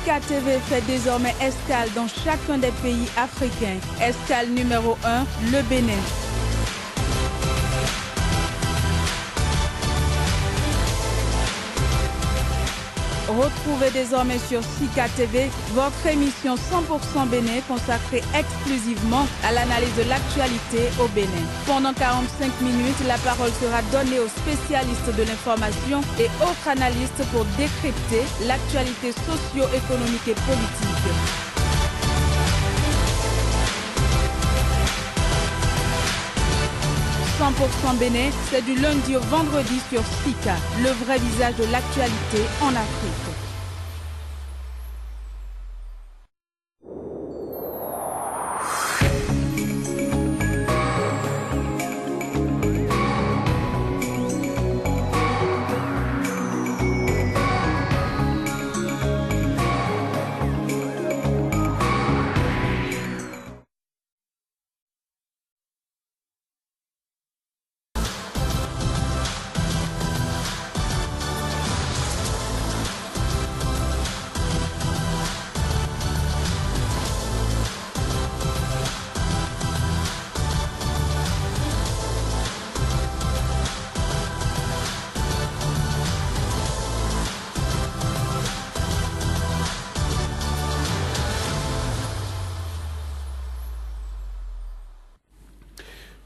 Sika TV fait désormais escale dans chacun des pays africains. Escale numéro 1, le Bénin. Retrouvez désormais sur Sika TV votre émission 100% Bénin consacrée exclusivement à l'analyse de l'actualité au Bénin. Pendant 45 minutes, la parole sera donnée aux spécialistes de l'information et autres analystes pour décrypter l'actualité socio-économique et politique. « 100% Bénin, c'est du lundi au vendredi sur Sika, le vrai visage de l'actualité en Afrique.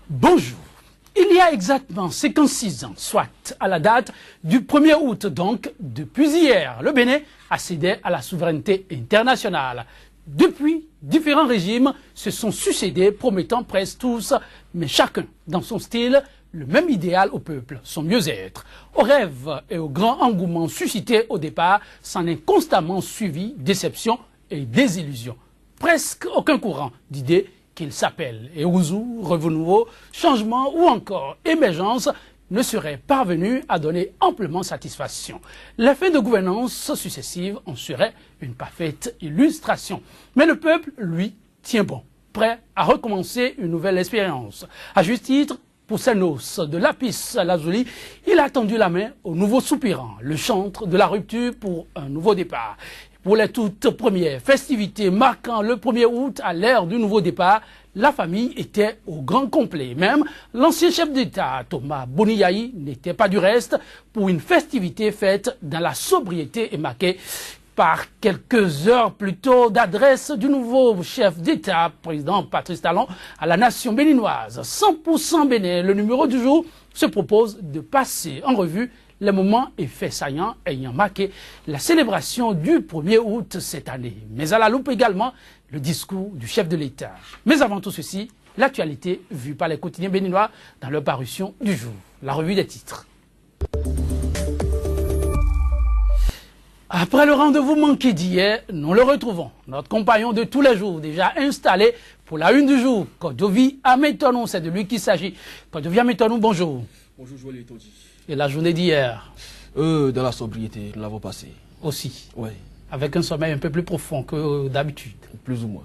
Bonjour. Il y a exactement 56 ans, soit à la date du 1er août, donc depuis hier, le Bénin accédait à la souveraineté internationale. Depuis, différents régimes se sont succédés, promettant presque tous, mais chacun dans son style, le même idéal au peuple, son mieux-être. Aux rêves et au grand engouement suscité au départ, s'en est constamment suivi déception et désillusion. Presque aucun courant d'idées qu'il s'appelle Eouzou, renouveau, changement ou encore émergence ne serait parvenu à donner amplement satisfaction. Les faits de gouvernance successives en seraient une parfaite illustration. Mais le peuple, lui, tient bon, prêt à recommencer une nouvelle expérience. À juste titre, pour ses noces de lapis lazuli, il a tendu la main au nouveau soupirant, le chantre de la rupture pour un nouveau départ. Pour les toutes premières festivités marquant le 1er août à l'ère du nouveau départ, la famille était au grand complet. Même l'ancien chef d'État, Thomas Boniaï, n'était pas du reste pour une festivité faite dans la sobriété et marquée par quelques heures plus tôt d'adresse du nouveau chef d'État, président Patrice Talon, à la nation béninoise. 100% Bénin, le numéro du jour, se propose de passer en revue les moments et faits saillants ayant marqué la célébration du 1er août cette année. Mais à la loupe également, le discours du chef de l'État. Mais avant tout ceci, l'actualité vue par les quotidiens béninois dans leur parution du jour. La revue des titres. Après le rendez-vous manqué d'hier, nous le retrouvons. Notre compagnon de tous les jours, déjà installé pour la une du jour, Kodovi Ametonou, c'est de lui qu'il s'agit. Kodovi Ametonou, bonjour. Bonjour, Joël Etondi. Et la journée d'hier? Dans la sobriété, nous l'avons passé. Aussi? Oui. Avec un sommeil un peu plus profond que d'habitude? Plus ou moins.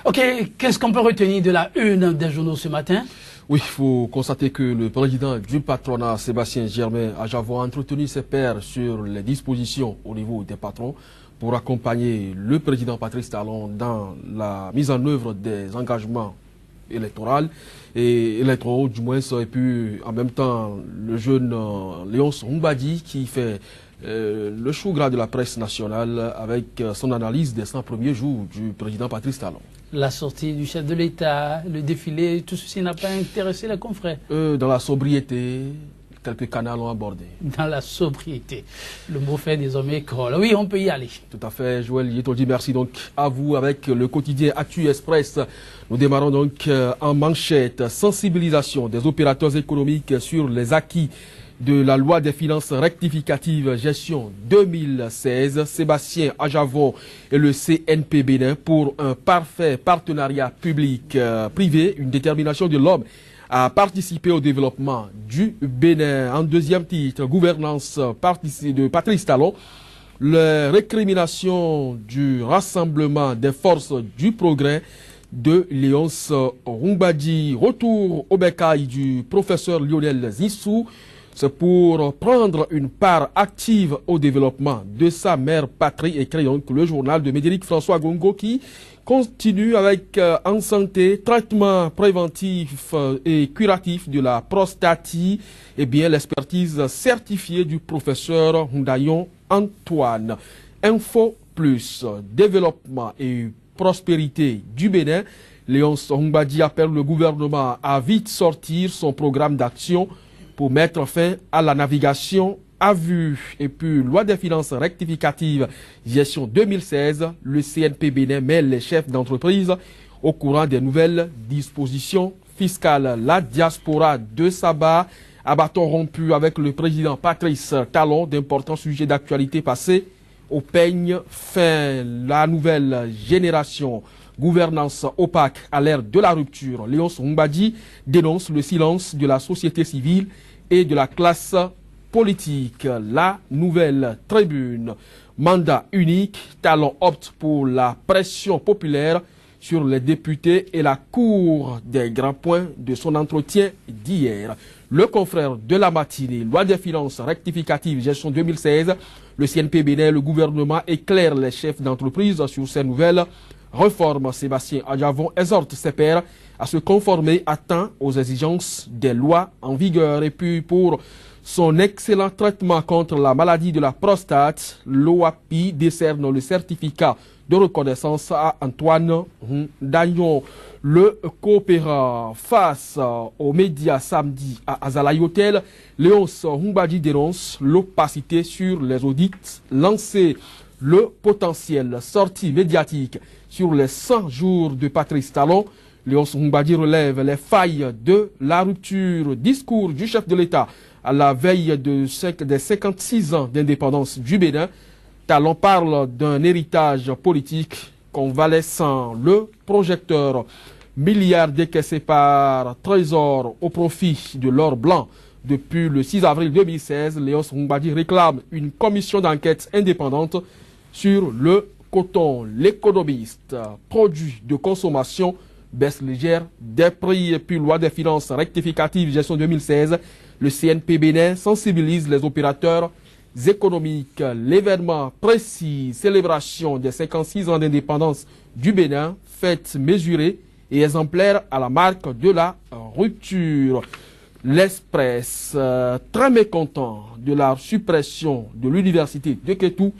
Ok, qu'est-ce qu'on peut retenir de la une des journaux ce matin? Oui, il faut constater que le président du patronat, Sébastien Germain Ajavo, a entretenu ses pairs sur les dispositions au niveau des patrons pour accompagner le président Patrice Talon dans la mise en œuvre des engagements électoraux et électoraux du moins, et puis en même temps le jeune Léonce Mbadi qui fait le chou gras de la presse nationale avec son analyse des 100 premiers jours du président Patrice Talon. La sortie du chef de l'État, le défilé, tout ceci n'a pas intéressé les confrères? Dans la sobriété, quelques canaux ont abordé. Dans la sobriété. Le mot fait désormais école. Oui, on peut y aller. Tout à fait, Joël Yetoldi, merci donc à vous avec le quotidien Actu Express. Nous démarrons donc en manchette. Sensibilisation des opérateurs économiques sur les acquis de la loi des finances rectificatives gestion 2016, Sébastien Ajavon et le CNP Bénin pour un parfait partenariat public-privé, une détermination de l'homme à participer au développement du Bénin. En deuxième titre, gouvernance de Patrice Talon, la récrimination du rassemblement des forces du progrès de Léonce Mbadi, retour au bécail du professeur Lionel Zissou, C'est pour prendre une part active au développement de sa mère patrie, écrit donc le journal de Médéric François Gongo qui continue avec en santé, traitement préventif et curatif de la prostatie, et bien l'expertise certifiée du professeur Ndayon Antoine. Info Plus, développement et prospérité du Bénin. Léonce Ongbadji appelle le gouvernement à vite sortir son programme d'action pour mettre fin à la navigation à vue. Et puis, loi des finances rectificative, gestion 2016, le CNP Bénin met les chefs d'entreprise au courant des nouvelles dispositions fiscales. La diaspora de Sabah, à bâton rompu avec le président Patrice Talon, d'importants sujets d'actualité passés au peigne fin. La nouvelle génération, gouvernance opaque à l'ère de la rupture. Léonce Ongbadji dénonce le silence de la société civile et de la classe politique. La nouvelle tribune, mandat unique, Talon opte pour la pression populaire sur les députés et la cour des grands points de son entretien d'hier. Le confrère de la matinée, loi des finances rectificative gestion 2016, le CNP Bénin, le gouvernement éclaire les chefs d'entreprise sur ces nouvelles réformes. Sébastien Adjavon exhorte ses pairs à se conformer à temps aux exigences des lois en vigueur. Et puis pour son excellent traitement contre la maladie de la prostate, l'OAPI décerne le certificat de reconnaissance à Antoine Ndayon. Le coopérant face aux médias samedi à Azalai Hotel, Léonce Ongbadji dénonce l'opacité sur les audits lancés. Le potentiel sortie médiatique sur les 100 jours de Patrice Talon. Léonce Ongbadji relève les failles de la rupture. Discours du chef de l'État à la veille des 56 ans d'indépendance du Bénin. Talon parle d'un héritage politique convalescent. Le projecteur milliard décaissé par Trésor au profit de l'or blanc. Depuis le 6 avril 2016, Léonce Ongbadji réclame une commission d'enquête indépendante sur le coton. L'économiste, produit de consommation, baisse légère des prix. Et puis loi des finances rectificative gestion 2016, le CNP Bénin sensibilise les opérateurs économiques. L'événement précis, célébration des 56 ans d'indépendance du Bénin, fête mesurée et exemplaire à la marque de la rupture. L'Express, très mécontent de la suppression de l'université de Kétou,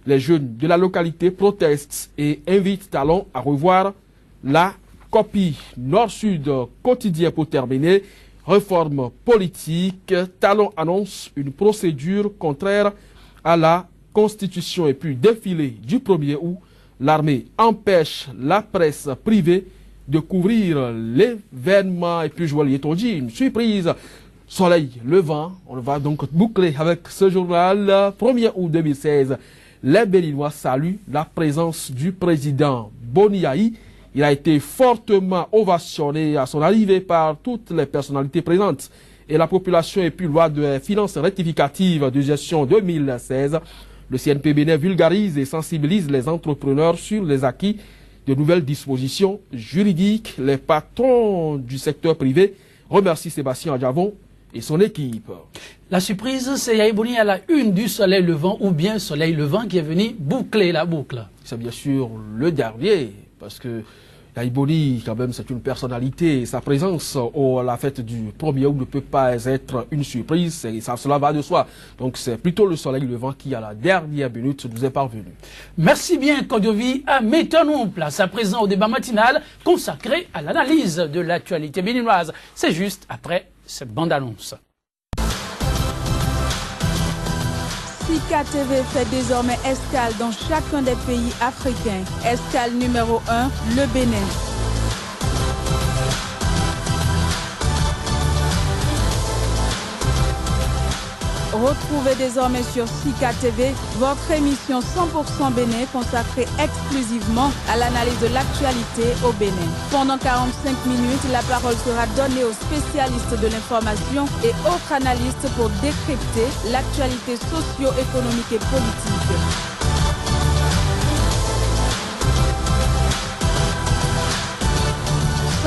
les jeunes de la localité protestent et invitent Talon à revoir la copie. Nord-Sud quotidien pour terminer. Réforme politique. Talon annonce une procédure contraire à la Constitution. Et puis défilé du 1er août, l'armée empêche la presse privée de couvrir l'événement. Et puis Joël Yetonji, une surprise. Soleil levant. On va donc boucler avec ce journal. 1er août 2016. Les Béninois saluent la présence du président Boniaï. Il a été fortement ovationné à son arrivée par toutes les personnalités présentes. Et la population et puis loi de finances rectificative de gestion 2016. Le CNP Bénin vulgarise et sensibilise les entrepreneurs sur les acquis de nouvelles dispositions juridiques. Les patrons du secteur privé remercient Sébastien Adjavon et son équipe. La surprise, c'est Yaïboni à la une du Soleil Levant ou bien Soleil Levant qui est venu boucler la boucle. C'est bien sûr le dernier, parce que Yaïboni, quand même, c'est une personnalité. Sa présence à la fête du 1er août ne peut pas être une surprise. Cela va de soi. Donc c'est plutôt le Soleil Levant qui, à la dernière minute, nous est parvenu. Merci bien, Kodiovi. Mettons-nous place à présent au débat matinal consacré à l'analyse de l'actualité béninoise. C'est juste après cette bande-annonce. Sika TV fait désormais escale dans chacun des pays africains. Escale numéro 1, le Bénin. Retrouvez désormais sur Sika TV votre émission 100% Bénin consacrée exclusivement à l'analyse de l'actualité au Bénin. Pendant 45 minutes, la parole sera donnée aux spécialistes de l'information et autres analystes pour décrypter l'actualité socio-économique et politique.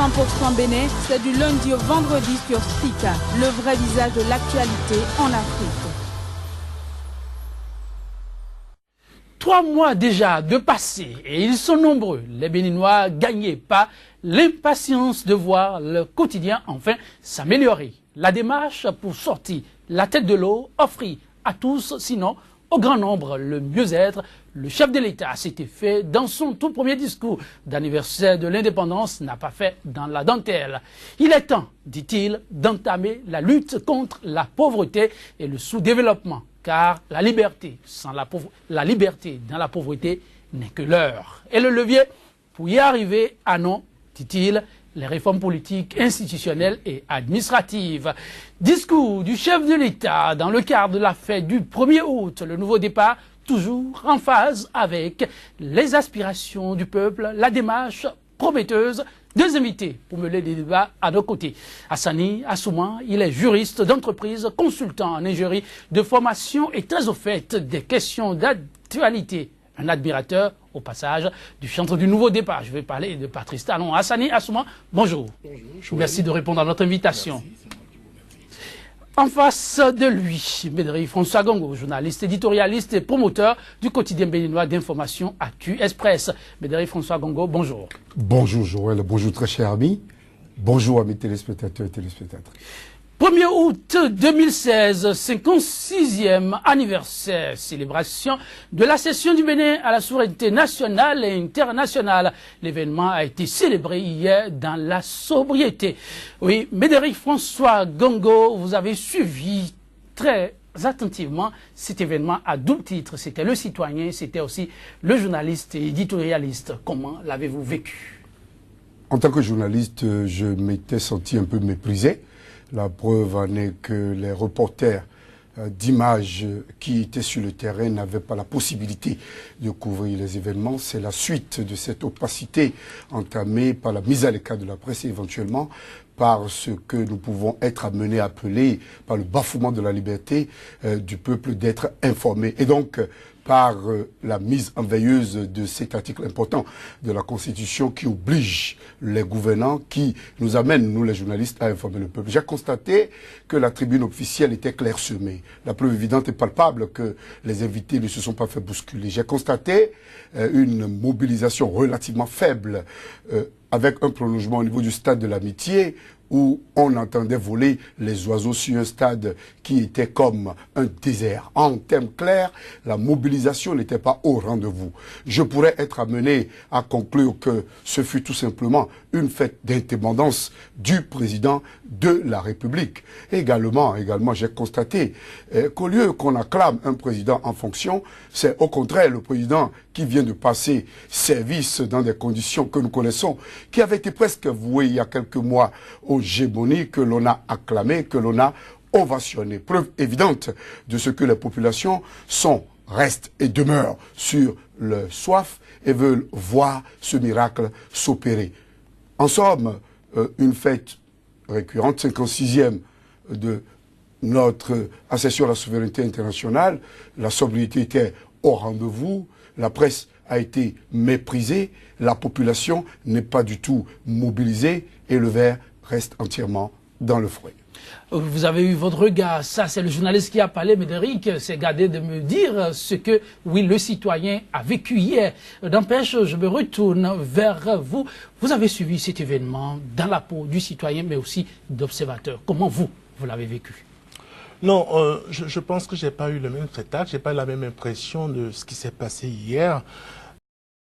100% Bénin, c'est du lundi au vendredi sur Sika, le vrai visage de l'actualité en Afrique. 3 mois déjà de passé et ils sont nombreux, les Béninois gagnés par l'impatience de voir le quotidien enfin s'améliorer. La démarche pour sortir la tête de l'eau offrit à tous, sinon au grand nombre, le mieux-être. Le chef de l'État s'était fait dans son tout premier discours d'anniversaire de l'indépendance, n'a pas fait dans la dentelle. Il est temps, dit-il, d'entamer la lutte contre la pauvreté et le sous-développement. Car la liberté dans la pauvreté n'est que leurre. Et le levier pour y arriver à non, dit-il, les réformes politiques, institutionnelles et administratives. Discours du chef de l'État dans le cadre de la fête du 1er août, le nouveau départ, toujours en phase avec les aspirations du peuple, la démarche prometteuse. 2 invités pour mener des débats à nos côtés. Hassani Assouman, il est juriste d'entreprise, consultant en ingénierie de formation et très au fait des questions d'actualité. Un admirateur, au passage, du chantre du nouveau départ. Je vais parler de Patrice Talon. Hassani Assouman, bonjour. Bonjour. Merci de répondre à notre invitation. Merci. En face de lui, Médéric François Gongo, journaliste, éditorialiste et promoteur du quotidien béninois d'information Actu Express. Médéric François Gongo, bonjour. Bonjour Joël, bonjour très cher ami. Bonjour à mes téléspectateurs et téléspectatrices. 1er août 2016, 56e anniversaire, célébration de la cession du Bénin à la souveraineté nationale et internationale. L'événement a été célébré hier dans la sobriété. Oui, Médéric François Gongo, vous avez suivi très attentivement cet événement à double titre. C'était le citoyen, c'était aussi le journaliste et éditorialiste. Comment l'avez-vous vécu? En tant que journaliste, je m'étais senti un peu méprisé. La preuve en est que les reporters d'images qui étaient sur le terrain n'avaient pas la possibilité de couvrir les événements. C'est la suite de cette opacité entamée par la mise à l'écart de la presse et éventuellement par ce que nous pouvons être amenés à appeler par le bafouement de la liberté du peuple d'être informé. Et donc, par la mise en veilleuse de cet article important de la Constitution qui oblige les gouvernants, qui nous amène, nous les journalistes, à informer le peuple. J'ai constaté que la tribune officielle était clairsemée. La preuve évidente et palpable que les invités ne se sont pas fait bousculer. J'ai constaté une mobilisation relativement faible avec un prolongement au niveau du stade de l'Amitié où on entendait voler les oiseaux sur un stade qui était comme un désert. En termes clairs, la mobilisation n'était pas au rendez-vous. Je pourrais être amené à conclure que ce fut tout simplement une fête d'indépendance du président de la République. Également, j'ai constaté qu'au lieu qu'on acclame un président en fonction, c'est au contraire le président qui vient de passer service dans des conditions que nous connaissons, qui avait été presque voué il y a quelques mois aux hégémonies, que l'on a acclamé, que l'on a ovationné. Preuve évidente de ce que les populations restent et demeurent sur le soif et veulent voir ce miracle s'opérer. En somme, une fête récurrente, 56e de notre accession à la souveraineté internationale. La sobriété était au rendez-vous, la presse a été méprisée, la population n'est pas du tout mobilisée et le verre reste entièrement dans le fruit. Vous avez eu votre regard, ça c'est le journaliste qui a parlé, Médéric, c'est gardé de me dire ce que, oui, le citoyen a vécu hier. N'empêche, je me retourne vers vous. Vous avez suivi cet événement dans la peau du citoyen, mais aussi d'observateur. Comment vous l'avez vécu? Non, je pense que j'ai pas eu le même spectacle, j'ai pas la même impression de ce qui s'est passé hier.